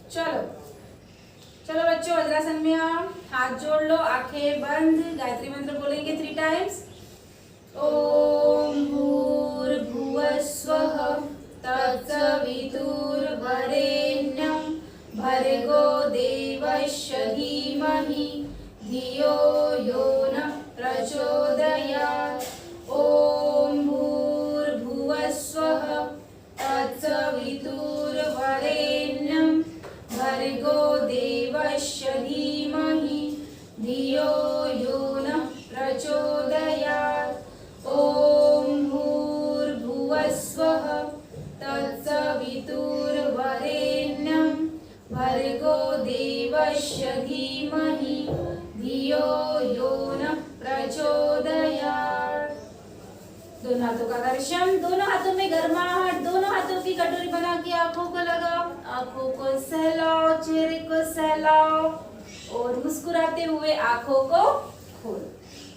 चलो चलो बच्चों, वज्रासन में आप हाथ जोड़ लो, आंखें बंद, गायत्री मंत्र बोलेंगे 3 टाइम्स। ओम भूर्भुवस्वः तत्सवितुर्वरेण्यं भर्गो देवस्य धीमहि धियो यो नः प्रचोदयात्। ओम भूर्भुवस्वः तत्सवितुर्वरेण्यं भर्गो देवस्य धीमहि धियो यो नः प्रचोदयात्। ओम भूर्भुवस्वः तत्सवितुर्वरेण्यं भर्गो देवस्य धीमहि धियो यो नः प्रचोदयात्। दोनों हाथों का घर्षण, दोनों हाथों में गर्माहट, दोनों हाथों की कटोरी बना के आंखों को लगाओ, आंखों को सहलाओ, चेहरे को सहलाओ और मुस्कुराते हुए आंखों को खोलो।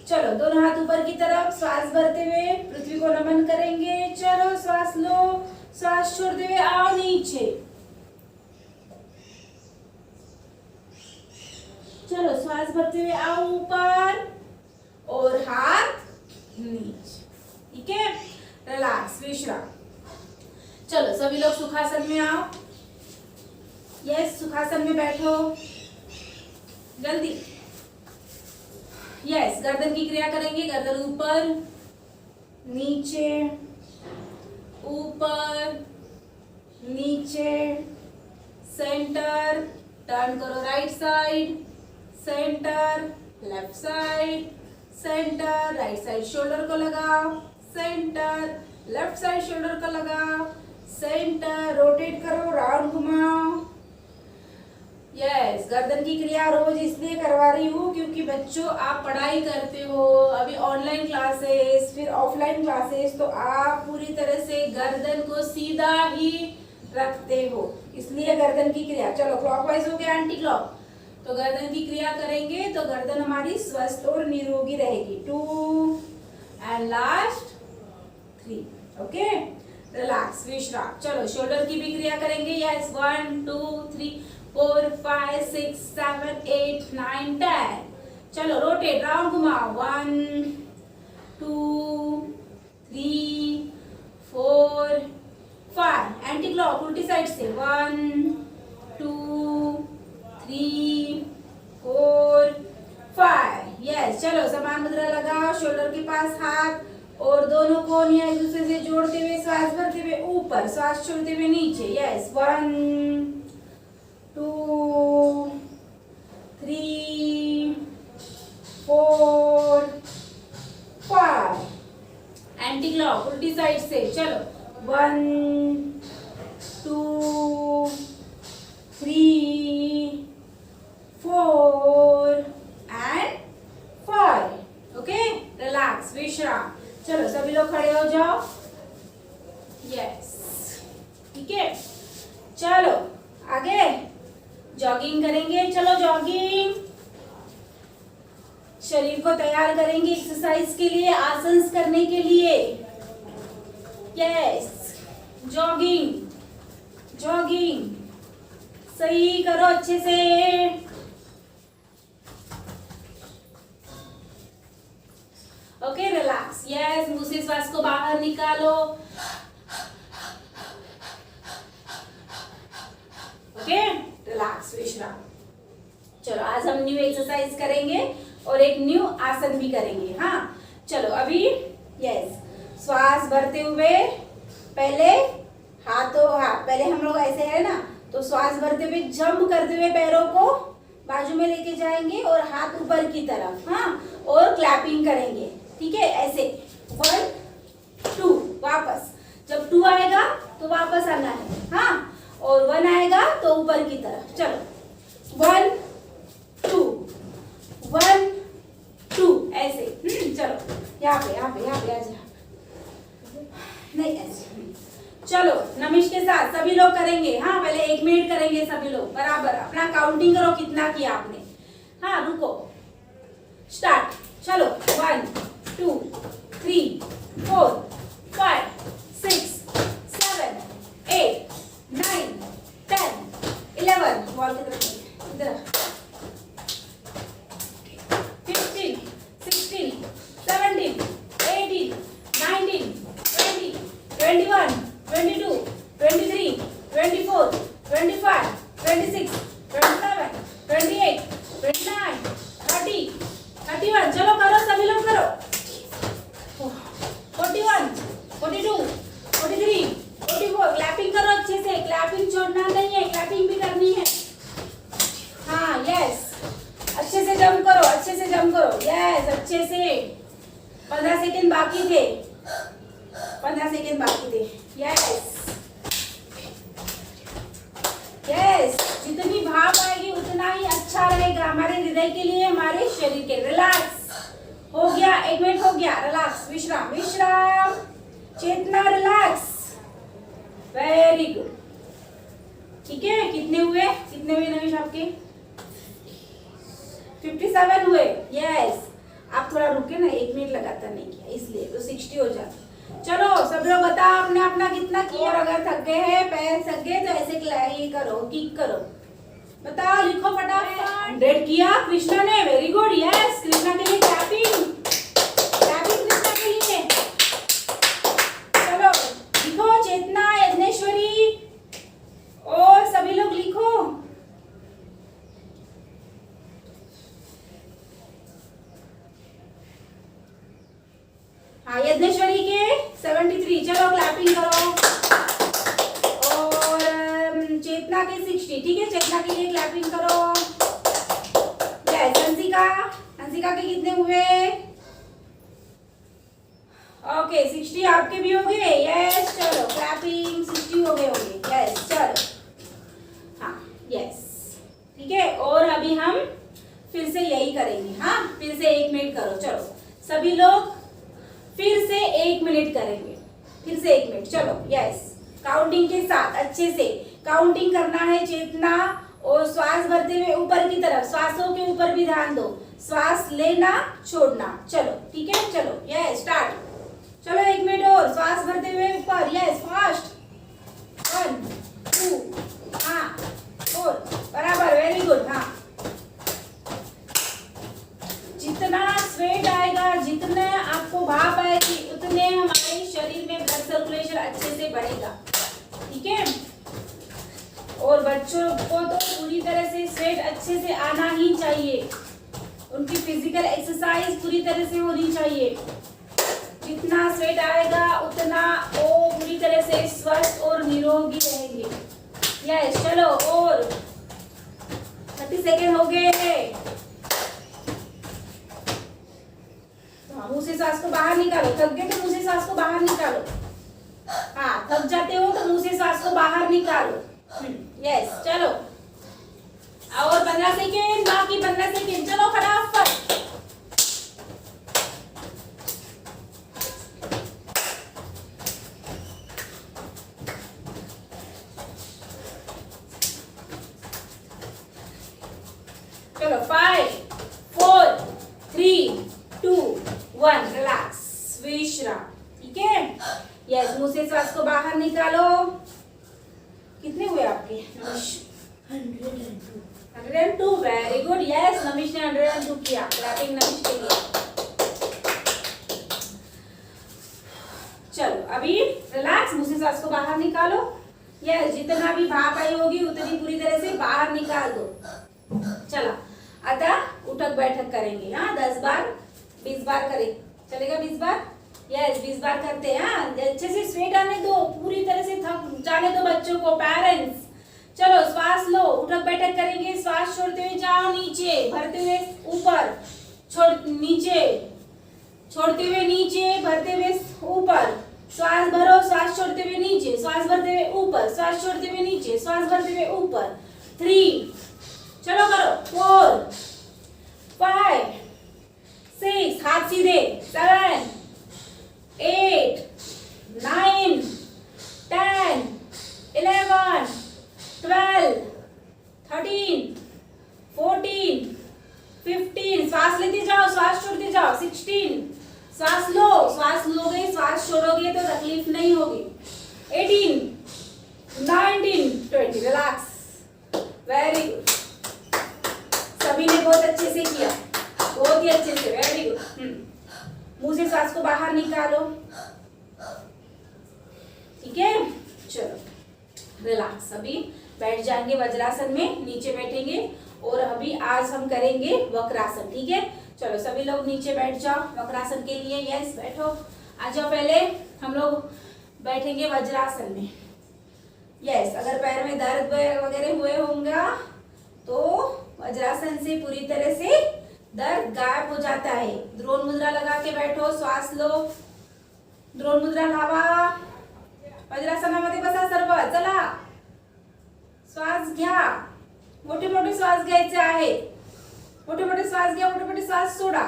चलो दोनों हाथ ऊपर की तरफ, श्वास भरते हुए पृथ्वी को नमन करेंगे। चलो श्वास लो, श्वास छोड़ते हुए आओ नीचे। चलो श्वास भरते हुए आओ ऊपर और हाथ नीचे। ठीक है, रिलैक्स, विश्राम। चलो सभी लोग सुखासन में आओ। यस, सुखासन में बैठो जल्दी। यस, गर्दन की क्रिया करेंगे। गर्दन ऊपर नीचे, ऊपर नीचे, सेंटर, टर्न करो right side, centre, left side, centre, right side shoulder को लगाओ, सेंटर, लेफ्ट साइड शोल्डर को लगाओ, सेंटर, रोटेट करो, राउंड घुमाओ। यस, गर्दन की क्रिया रोज इसलिए करवा रही हूँ क्योंकि बच्चों आप पढ़ाई करते हो, अभी ऑनलाइन क्लासेस, फिर ऑफलाइन क्लासेस, तो आप पूरी तरह से गर्दन को सीधा ही रखते हो, इसलिए गर्दन की क्रिया। चलो क्लॉकवाइज हो गया, एंटी क्लॉक। तो गर्दन की क्रिया करेंगे तो गर्दन हमारी स्वस्थ और निरोगी रहेगी। 2 एंड लास्ट 3। ओके, रिलैक्स, विश्राम। चलो शोल्डर की भी क्रिया करेंगे। यस, 1 2 3 4 5 6 7 8 9 10। चलो रोटेट, राउंड घुमाओ। 1 2 3 4 5। एंटी क्लॉक उल्टी साइड से। 1 2 3 4 5। यस, चलो समान मुद्रा लगाओ, शोल्डर के पास हाथ और दोनों कोहनियां एक दूसरे से जोड़ते हुए, श्वास भरते हुए ऊपर, श्वास छोड़ते हुए नीचे। यस, 1 2 3 4 5। एंटी क्लॉक उल्टी साइड से। चलो 1 2 3 4 एंड 5। ओके, रिलैक्स, विश्राम। चलो सभी लोग खड़े हो जाओ। यस, ठीक है। चलो आगे जॉगिंग करेंगे। चलो जॉगिंग, शरीर को तैयार करेंगे एक्सरसाइज के लिए, आसन करने के लिए। यस, जॉगिंग जॉगिंग सही करो अच्छे से। Okay, relax. यस, मुंह से श्वास को बाहर निकालो। ओके, रिलैक्स, विश्राम। चलो आज हम न्यू एक्सरसाइज करेंगे और एक न्यू आसन भी करेंगे। हाँ, चलो अभी यस, श्वास भरते हुए पहले पहले हम लोग ऐसे है ना, तो श्वास भरते हुए जंप करते हुए पैरों को बाजू में लेके जाएंगे और हाथ ऊपर की तरफ। हाँ, और क्लैपिंग करेंगे। ठीक है, ऐसे 1 2 वापस। जब 2 आएगा तो वापस आना है। हाँ, और 1 आएगा तो ऊपर की तरफ। चलो 1 2 1 2 ऐसे। चलो यहाँ पे आ जा, नहीं ऐसे। चलो नमिश के साथ सभी लोग करेंगे। हाँ, पहले 1 मिनट करेंगे सभी लोग बराबर। अपना काउंटिंग करो कितना किया आपने। हाँ, रुको, स्टार्ट। चलो 1 2 3 4 5 6 7 8 9 10 11 वॉल की तरफ इधर 15 16 17 18 19 20 21 22 23 24 25 26 27 28 29 30 31 चलो करो सभी लोग करो 41 42 43 44 क्लैपिंग करो अच्छे से क्लैपिंग छोड़ना नहीं है क्लैपिंग भी करनी है हाँ यस अच्छे से जंप करो अच्छे से जंप करो यस अच्छे से 15 सेकेंड बाकी थे 15 सेकेंड बाकी थे यस यस जितनी भाप आएगी उतना ही अच्छा रहेगा हमारे हृदय के लिए हमारे शरीर के रिलैक्स हो गया 1 मिनट हो गया रिलैक्स विश्राम विश्राम चेतना रिलैक्स वेरी गुड ठीक है कितने हुए नवीश आपके 57 हुए यस आप थोड़ा रुके ना 1 मिनट लगातार नहीं किया इसलिए तो 60 हो जाता चलो सब लोग बताओ आपने अपना कितना किया और अगर थक गए हैं पैर थक गए तो ऐसे ये करो किक करो बताओ लिखो फटाफट 100 किया कृष्णा ने वेरी गुड यस कृष्णा के लिए क्लैपिंग कृष्णा के लिए चलो लिखो चेतना यज्ञेश्वरी और सभी लोग लिखो हाँ यज्ञेश्वरी के 73 चलो क्लैपिंग करो और चेतना के 60 ठीक है चेतना के लिए क्लैपिंग करो यस हंसिका के कितने हुए ओके 60 आपके भी हो गए यस चलो क्लैपिंग 60 हो गए होंगे यस चलो हाँ यस ठीक है और अभी हम फिर से यही करेंगे हाँ फिर से 1 मिनट करो चलो सभी लोग फिर से 1 मिनट करेंगे फिर से 1 मिनट चलो यस काउंटिंग के साथ अच्छे से काउंटिंग करना है चेतना और श्वास भरते हुए ऊपर की तरफ श्वासों के ऊपर भी ध्यान दो श्वास लेना छोड़ना चलो ठीक है चलो यस स्टार्ट चलो 1 मिनट और श्वास भरते हुए ऊपर यस फास्ट 1 2 हाँ 4 बराबर वेरी गुड हाँ जितना स्वेट आएगा जितने आपको भाप आएगी उतने हमारे शरीर में ब्लड सर्कुलेशन अच्छे से बढ़ेगा ठीक है और बच्चों को तो पूरी तरह से स्वेट अच्छे से आना ही चाहिए उनकी फिजिकल एक्सरसाइज पूरी तरह से होनी चाहिए जितना स्वेट आएगा उतना वो पूरी तरह से स्वस्थ और निरोगी रहेंगे यस चलो और 30 सेकेंड हो गए मुंह से सांस को बाहर निकालो थक गए तो मुंह से सांस को बाहर निकालो हाँ थक जाते हो तो मुंह से सांस को बाहर निकालो यस चलो और 15 सेकेंड बाकी 15 सेकेंड चलो फटाफट चलो 5 4 3 2 1 रिलैक्स विश्राम ठीक है यस मुंह से श्वास को बाहर निकालो कितने हुए आपके 102 वेरी गुड यस नमिश ने 102 किया क्लैपिंग नमिश के लिए चलो अभी रिलैक्स मुंह से श्वास को बाहर निकालो यस जितना भी भाप आई होगी उतनी पूरी तरह से बाहर निकाल दो चलो अतः उठक बैठक करेंगे हाँ 10 बार 20 बार करें चलेगा 20 बार यस 20 बार करते हैं हाँ अच्छे से स्वेट आने दो पूरी तरह से थक जाने दो बच्चों को पेरेंट्स चलो श्वास लो उठक बैठक करेंगे श्वास छोड़ते हुए जाओ नीचे भरते हुए ऊपर नीचे छोड़ते हुए नीचे भरते हुए ऊपर श्वास भरो श्वास छोड़ते हुए नीचे श्वास भरते हुए ऊपर श्वास छोड़ते हुए नीचे श्वास भरते हुए ऊपर 3 चलो करो 4 5 6 हाथ सीधे 7 8 9 10 11 12 13 14 15 श्वास लेते जाओ श्वास छोड़ते जाओ 16 श्वास लोगे श्वास छोड़ोगे तो तकलीफ नहीं होगी 18 19 20 रिलैक्स वेरी गुड मुंह से सांस को बाहर निकालो, ठीक है। चलो रिलैक्स, अभी बैठ जाएंगे वज्रासन में, नीचे बैठेंगे और अभी आज हम करेंगे वक्रासन, ठीक है। चलो सभी लोग नीचे बैठ जाओ वक्रासन के लिए। यस बैठो, आ जाओ। पहले हम लोग बैठेंगे वज्रासन में। यस, अगर पैर में दर्द वगैरह हुए होंगे तो वज्रासन से पूरी तरह से दर्द गायब हो जाता है। द्रोण मुद्रा लगा के बैठो, श्वास लो, द्रोण मुद्रा लावा, वज्रासनामध्ये बसा सर्व। चला, श्वास घ्या, मोठे मोठे श्वास घ्यायचे आहे, मोठे मोठे श्वास घ्या, मोठे मोठे श्वास सोडा,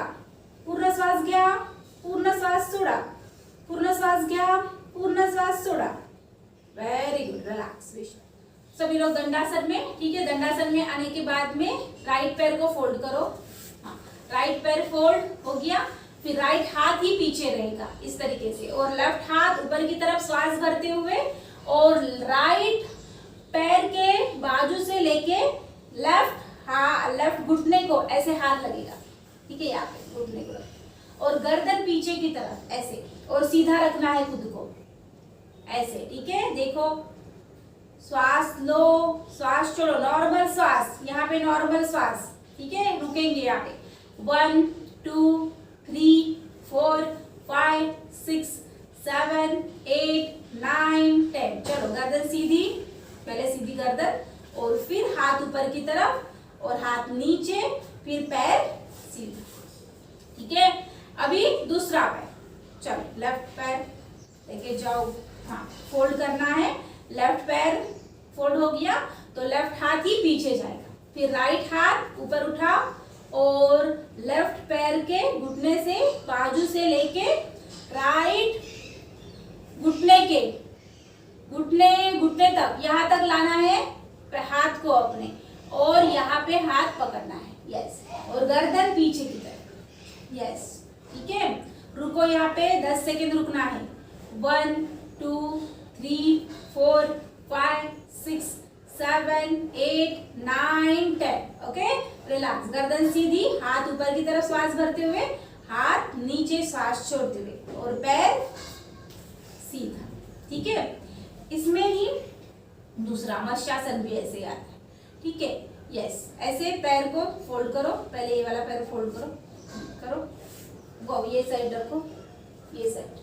पूर्ण श्वास घ्या, पूर्ण श्वास सोडा, पूर्ण श्वास घ्या, पूर्ण श्वास सोडा। Very good, relax. सभी लोग दंडासन में, ठीक है। दंडासन में आने के बाद में राइट पैर को फोल्ड करो। हाँ, राइट पैर फोल्ड हो गया, फिर राइट हाथ ही पीछे रहेगा इस तरीके से, और लेफ्ट हाथ ऊपर की तरफ श्वास भरते हुए, और राइट पैर के बाजू से लेके लेफ्ट घुटने को ऐसे हाथ लगेगा, ठीक है, यहाँ पे घुटने को, और गर्दन पीछे की तरफ ऐसे, और सीधा रखना है खुद को ऐसे, ठीक है। देखो, श्वास लो, श्वास छोड़ो, नॉर्मल श्वास, यहाँ पे नॉर्मल श्वास, ठीक है। रुकेंगे यहाँ पे 1 2 3 4 5 6 7 8 9 10। चलो गर्दन सीधी, पहले सीधी गर्दन, और फिर हाथ ऊपर की तरफ और हाथ नीचे, फिर पैर सीधा, ठीक है। अभी दूसरा पैर, चलो लेफ्ट पैर लेके जाओ। हाँ, फोल्ड करना है, लेफ्ट पैर फोल्ड हो गया तो लेफ्ट हाथ ही पीछे जाएगा, फिर राइट हाथ ऊपर उठाओ और लेफ्ट पैर के घुटने से, बाजू से लेके राइट घुटने के घुटने तक, यहाँ तक लाना है हाथ को अपने, और यहाँ पे हाथ पकड़ना है। यस, और गर्दन पीछे की तरफ। यस, ठीक है। रुको, यहाँ पे 10 सेकेंड रुकना है। 1 2 3 4 5 6 7 8 9 10। ओके, रिलैक्स, गर्दन सीधी, हाथ ऊपर की तरफ श्वास भरते हुए, हाथ नीचे श्वास छोड़ते हुए, और पैर सीधा, ठीक है। इसमें ही दूसरा मत्स्यासन भी ऐसे आता है, ठीक है। यस, ऐसे पैर को फोल्ड करो, पहले ये वाला पैर फोल्ड करो, वो ये साइड रखो, ये साइड,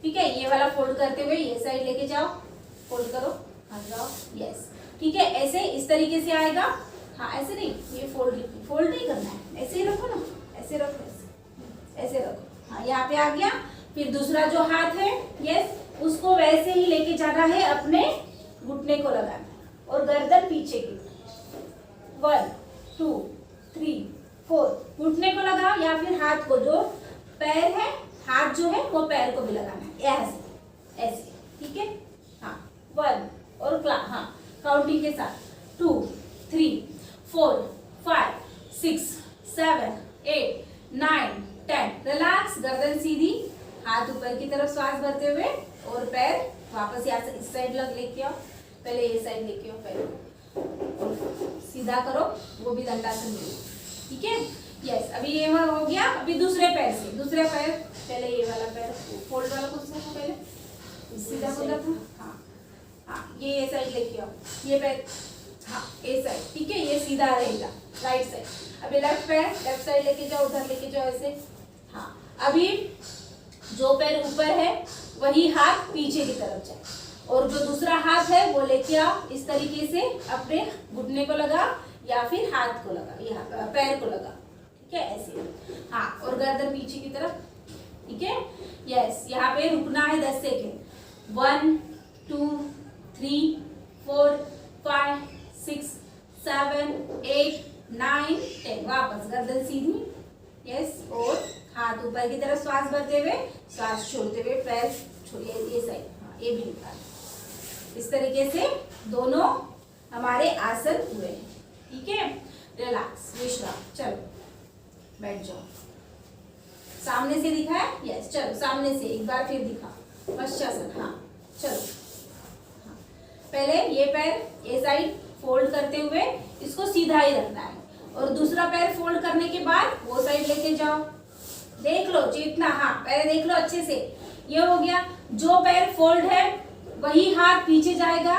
ठीक है। ये वाला फोल्ड करते हुए ये साइड लेके जाओ, फोल्ड करो, आ जाओ। यस, ठीक है। ऐसे इस तरीके से आएगा। हाँ, ऐसे नहीं, ये फोल्ड नहीं करना है, ऐसे ही रखो ना, ऐसे रखो, ऐसे रखो। हाँ, यहाँ पे आ गया। फिर दूसरा जो हाथ है, यस, उसको वैसे ही लेके जाना है, अपने घुटने को लगाना है, और गर्दन पीछे की। 1 2 3 4, घुटने को लगाओ, या फिर हाथ को, जो पैर है, हाथ जो है वो पैर को भी लगाना है, ऐसे ऐसे, ठीक है। हाँ, 1 और हाँ, काउंटिंग के साथ 2 3 4 5 6 7 8 9 10। रिलैक्स, गर्दन सीधी, हाथ ऊपर की तरफ श्वास भरते हुए, और पैर वापस यहाँ से इस साइड लेके आओ, पहले ये साइड लेके आओ, पैर सीधा करो, वो भी दंडासन में, ठीक है। यस, अभी ये हो गया। अभी दूसरे पैर से, दूसरे पैर, पहले ये वाला पैर फोल्ड वाला कुछ पहले सीधा बोला था। हाँ हाँ, ये साइड लेके आओ, ये पैर, हाँ ये साइड, ठीक है, ये सीधा रहेगा, राइट साइड। अभी लेफ्ट पैर, लेफ्ट साइड लेके जाओ, उधर लेके जाओ ऐसे। हाँ, अभी जो पैर ऊपर है वही हाथ पीछे की तरफ जाए, और जो दूसरा हाथ है वो लेके आओ, इस तरीके से अपने घुटने को लगा, या फिर हाथ को लगा, यहाँ पैर को लगा, ठीक है, ऐसे। हाँ, और गर्दन पीछे की तरफ, ठीक है। यस, यहाँ पे रुकना है 10 सेकेंड। 1 2 3 4 5 6 7 8 9 10। वापस गर्दन सीधी, यस, और हाथ ऊपर की तरफ श्वास भरते हुए, श्वास छोड़ते हुए, पैर छोड़िए, ये साइड, हाँ ये भी निकाल। इस तरीके से दोनों हमारे आसन हुए, ठीक है। रिलैक्स, विश्राम। चलो बैठ जाओ। सामने से दिखा है? यस, चलो सामने से एक बार फिर दिखा, मत्स्यासन। हाँ चलो, हाँ पहले ये पैर ये साइड फोल्ड करते हुए इसको सीधा ही रखना है, और दूसरा पैर फोल्ड करने के बाद वो साइड लेके जाओ, देख लो चेतना, हाँ पहले देख लो अच्छे से। ये हो गया, जो पैर फोल्ड है वही हाथ पीछे जाएगा,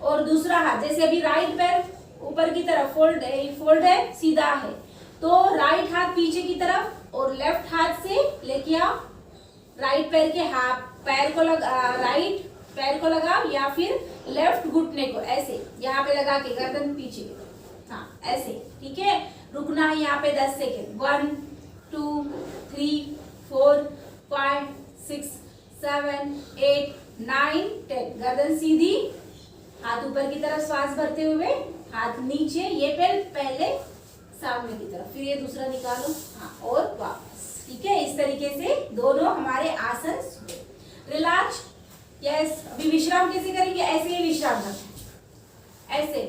और दूसरा हाथ जैसे अभी राइट पैर ऊपर की तरफ फोल्ड है, सीधा है, तो राइट हाथ पीछे की तरफ और लेफ्ट हाथ से लेके आओ, राइट पैर के हाथ पैर को राइट पैर को लगाओ, या फिर लेफ्ट घुटने को ऐसे यहाँ पे लगा के गर्दन पीछे, हाँ ऐसे, ठीक है। रुकना है यहाँ पे 10 सेकेंड। 1 2 3 4 5 6 7 8 9 10। गर्दन सीधी, हाथ ऊपर की तरफ, श्वास भरते हुए हाथ नीचे, ये पहले सामने की तरफ, फिर ये दूसरा निकालो, हाँ और वापस, ठीक है। इस तरीके से दोनों हमारे आसन हुए। Relax, yes. अभी विश्राम कैसे करेंगे, ऐसे ही विश्राम करते हैं, ऐसे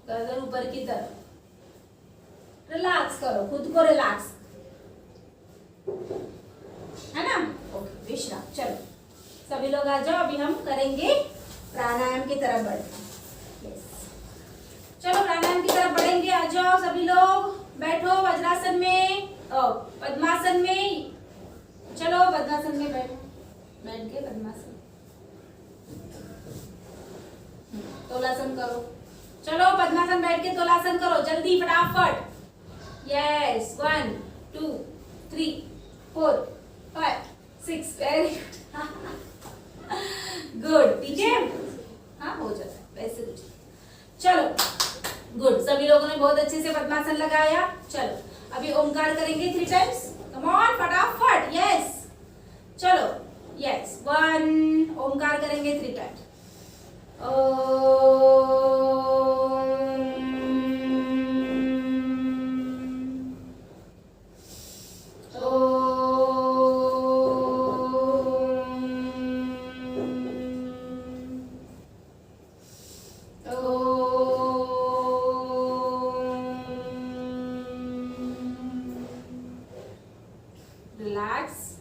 गर्दन ऊपर की तरफ, रिलैक्स करो खुद को, रिलैक्स, है ना। ओके, विश्राम। चलो सभी लोग आ जाओ, अभी हम करेंगे प्राणायाम की तरफ बढ़ते। चलो प्राणायाम की तरफ बढ़ेंगे, आ जाओ सभी लोग, बैठो वज्रासन में, पद्मासन में, चलो पद्मासन में बैठो, बैठ के पद्मासन, तोलासन करो, चलो पद्मासन बैठ के तोलासन करो, जल्दी फटाफट। यस, 1 2 3 4 5 6, वेरी गुड, ठीक है, हाँ हो जाता है वैसे कुछ। चलो गुड, सभी लोगों ने बहुत अच्छे से पद्मासन लगाया। चलो अभी ओमकार करेंगे 3 टाइम्स, कम ऑन फटाफट, यस। चलो यस, 1 ओमकार करेंगे 3 टाइम्स,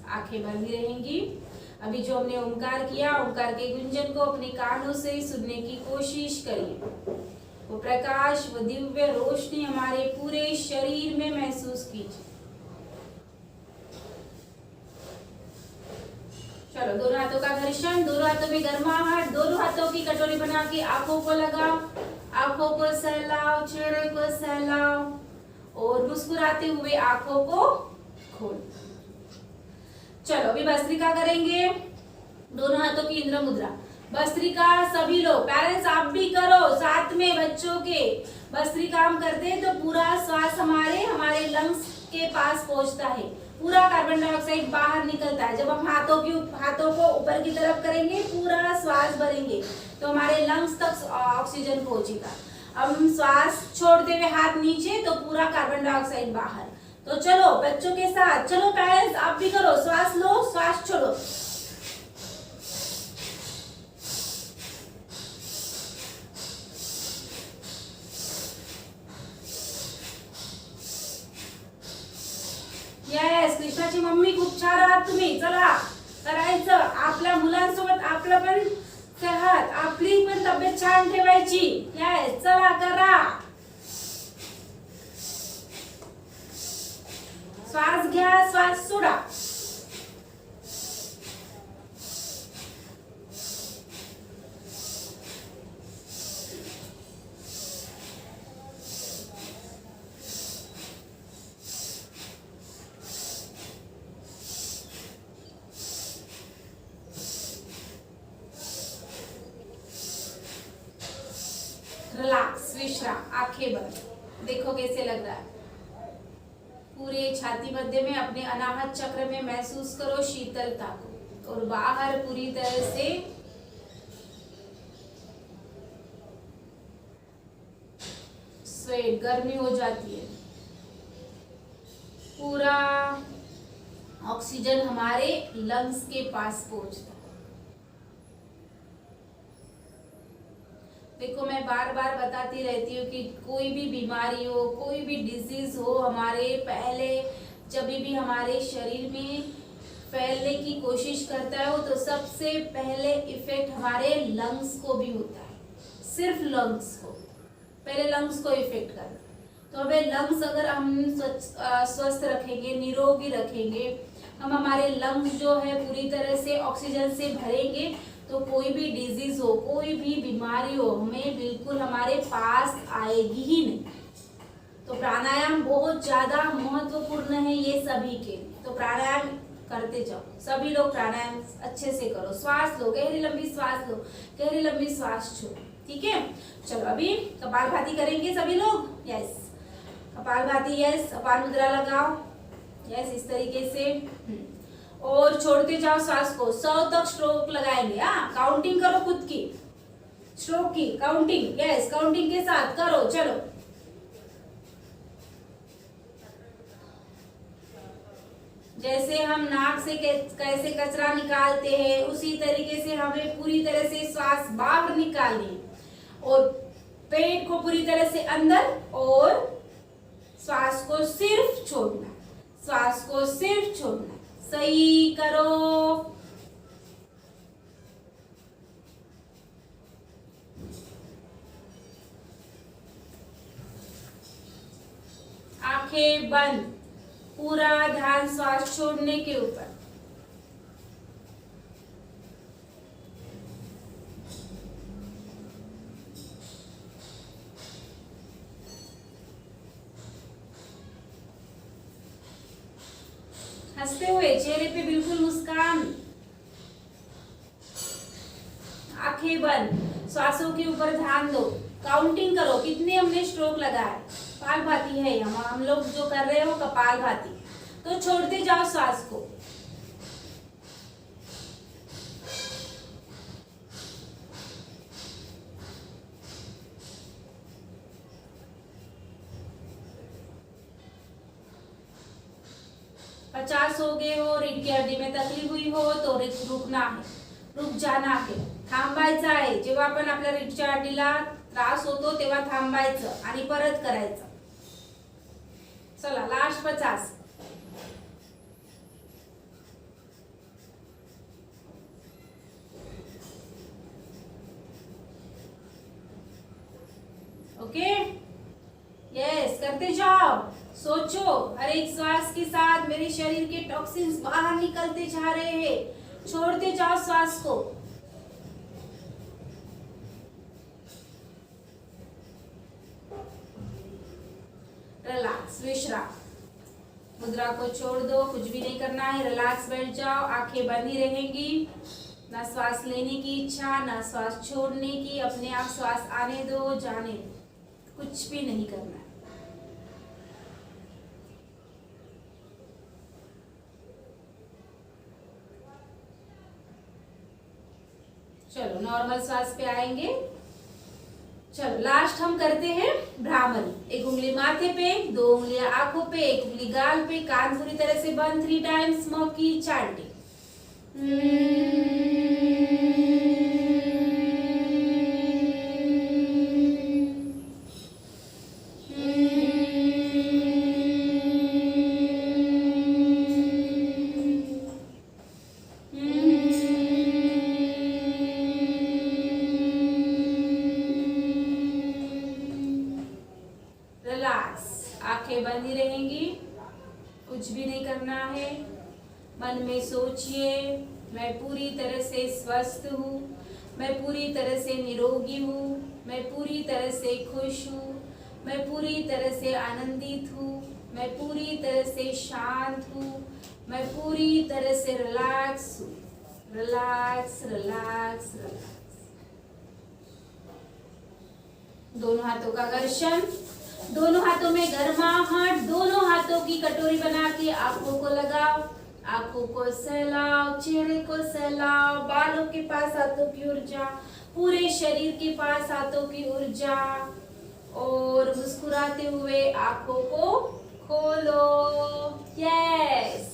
आंखें बंदी रहेंगी। अभी जो हमने ओमकार किया, ओमकार के गुंजन को अपने कानों से सुनने की कोशिश करिए। वो प्रकाश, वो दिव्य रोशनी हमारे पूरे शरीर में महसूस कीजिए। चलो दोनों हाथों का घर्षण, दोनों हाथों में गर्माहट, दोनों हाथों की कटोरी बना के आंखों को लगाओ, आंखों को सहलाओ, चेहरे को सहलाओ और मुस्कुराते हुए आंखों को खोलो। चलो अभी भस्त्रिका करेंगे, दोनों हाथों की इंद्र मुद्रा। भस्त्रिका सभी लोग, पेरेंट्स आप भी करो साथ में बच्चों के। भस्त्रिका हम करते हैं तो पूरा श्वास हमारे लंग्स के पास पहुंचता है, पूरा कार्बन डाइऑक्साइड बाहर निकलता है। जब हम हाथों को ऊपर की तरफ करेंगे, पूरा श्वास भरेंगे तो हमारे लंग्स तक ऑक्सीजन पहुंचेगा। हम श्वास छोड़ते हुए हाथ नीचे तो पूरा कार्बन डाइऑक्साइड बाहर। तो चलो बच्चों के साथ, चलो पेरेंट्स आप भी करो, श्वास लो, श्वास छोड़ो। येस, कृष्णाची मम्मी खूप छान आहात तुम्ही, चला करायचं। आपल्या मुलांसोबत आपलं पण सेहत, आपली पण तब्येत छान ठेवायची। येस, चला करा। श्वास घ्या, श्वास सोडा। रिलैक्स, विश्राम, आंखें बंद। देखो कैसे लग रहा है। पूरे छाती मध्य में अपने अनाहत चक्र में महसूस करो शीतलता को, और बाहर पूरी तरह से स्वेट, गर्मी हो जाती है। पूरा ऑक्सीजन हमारे लंग्स के पास पहुंचता है। देखो मैं बार बार बताती रहती हूँ कि कोई भी बीमारी हो, कोई भी डिजीज हो, हमारे पहले जब भी हमारे शरीर में फैलने की कोशिश करता है वो, तो सबसे पहले इफेक्ट हमारे लंग्स को भी होता है। सिर्फ लंग्स को, पहले लंग्स को इफेक्ट करता है। तो हमें लंग्स अगर हम स्वस्थ रखेंगे, निरोगी रखेंगे, हम हमारे लंग्स जो है पूरी तरह से ऑक्सीजन से भरेंगे, तो कोई भी डिजीज हो, कोई भी बीमारी हो, हमें बिल्कुल हमारे पास आएगी ही नहीं। तो प्राणायाम बहुत ज्यादा महत्वपूर्ण है ये सभी के। तो प्राणायाम करते जाओ, सभी लोग प्राणायाम अच्छे से करो। श्वास लो, गहरी लंबी श्वास लो, गहरी लंबी श्वास छोड़ो, ठीक है। चलो अभी कपालभाति करेंगे सभी लोग। यस, कपालभाति, यस, अपान मुद्रा लगाओ, यस, इस तरीके से, और छोड़ते जाओ श्वास को। 100 तक स्ट्रोक लगाएंगे। हाँ, काउंटिंग करो खुद की, स्ट्रोक की काउंटिंग, यस, काउंटिंग के साथ करो। चलो, जैसे हम नाक से कैसे कचरा निकालते हैं, उसी तरीके से हमें पूरी तरह से श्वास बाहर निकालनी और पेट को पूरी तरह से अंदर, और श्वास को सिर्फ छोड़ना, श्वास को सिर्फ छोड़ना। सही करो। आंखें बंद, पूरा ध्यान श्वास छोड़ने के ऊपर। हंसते हुए चेहरे पे बिल्कुल मुस्कान, आंखें बंद, श्वासों के ऊपर ध्यान दो। काउंटिंग करो कितने हमने स्ट्रोक लगाए। कपालभाति है हम लोग जो कर रहे हो, कपालभाति। तो छोड़ते जाओ श्वास को। पचास हो गए हो, रीढ़ की हड्डी में तकलीफ हुई हो तो रुकना है, रुक जाना आहे, थांबायचं आहे। जेव्हा आपण आपल्या रीढच्या हड्डीला त्रास होतो तेव्हा थांबायचं आणि परत करायचं। चला, लास्ट 50। ओके, यस, करते जाओ। सोचो, हर एक श्वास के साथ मेरे शरीर के टॉक्सिन्स बाहर निकलते जा रहे हैं। छोड़ते जाओ श्वास को। रिलैक्स, विश्राम, मुद्रा को छोड़ दो, कुछ भी नहीं करना है, रिलैक्स बैठ जाओ। आंखें बंदी रहेंगी, ना श्वास लेने की इच्छा, ना श्वास छोड़ने की। अपने आप श्वास आने दो, जाने दो, कुछ भी नहीं करना है। चलो, नॉर्मल श्वास पे आएंगे। चलो, लास्ट हम करते हैं भ्रामरी। एक उंगली माथे पे, 2 उंगलियां आंखों पे, 1 उंगली गाल पे, कान पूरी तरह से बंद। 3 टाइम्स स्मोकी चैंटिंग। आंखें बंदी रहेंगी, कुछ भी नहीं करना है। मन में सोचिए, मैं पूरी तरह से स्वस्थ हूँ, मैं पूरी तरह से निरोगी हूँ, मैं पूरी तरह से खुश हूँ, मैं पूरी तरह से आनंदित हूँ, मैं पूरी तरह से शांत हूँ, मैं पूरी तरह से रिलैक्स हूँ। Relax, relax, relax. दोनों हाथों का घर्षण, दोनों हाथों में गर्माहट। दोनों हाथों की कटोरी बना के आंखों को लगाओ, आंखों को सहलाओ, चेहरे को सहलाओ। बालों के पास हाथों की ऊर्जा, पूरे शरीर के पास हाथों की ऊर्जा, और मुस्कुराते हुए आंखों को खोलो। यस,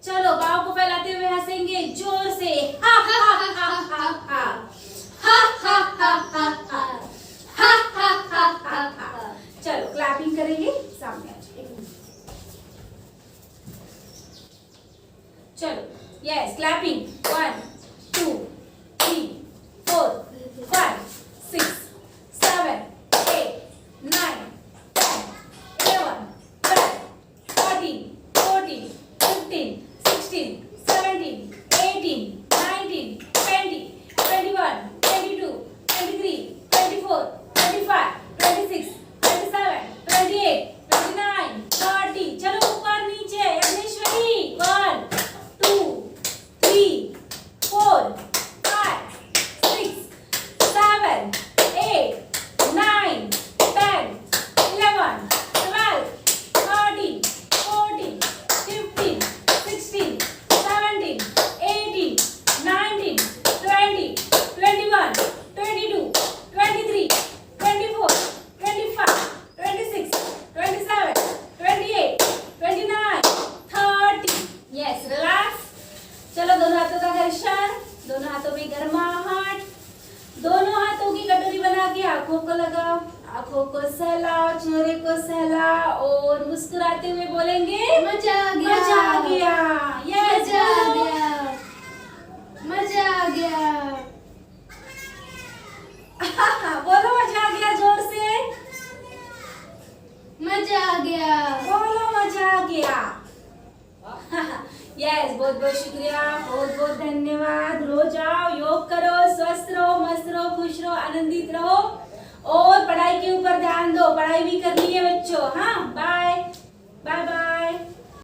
चलो, पाँव को फैलाते हुए हंसेंगे जोर से। हा हा हा हा हा हा हा हा हा हा हा हा हा हा। चलो, क्लैपिंग करेंगे। सामने आ जाइए। चलो, यस, क्लैपिंग। 1 2 3 4 5 6 7 8 9 10 लगाओ, आंखों को सहलाओ, चेहरे को सहलाओ और मुस्कुराते हुए बोलेंगे मजा आ गया, मजा आ गया। यस, मजा आ गया, मजा आ गया। बोलो मजा आ गया जोर से, मजा आ गया। बोलो मजा आ गया। यस, बहुत बहुत शुक्रिया, बहुत बहुत धन्यवाद। रोज आओ, योग करो, स्वस्थ रहो, मस्त रहो, खुश रहो, आनंदित रहो और पढ़ाई के ऊपर ध्यान दो। पढ़ाई भी करनी है बच्चों। हाँ, बाय बाय बाय।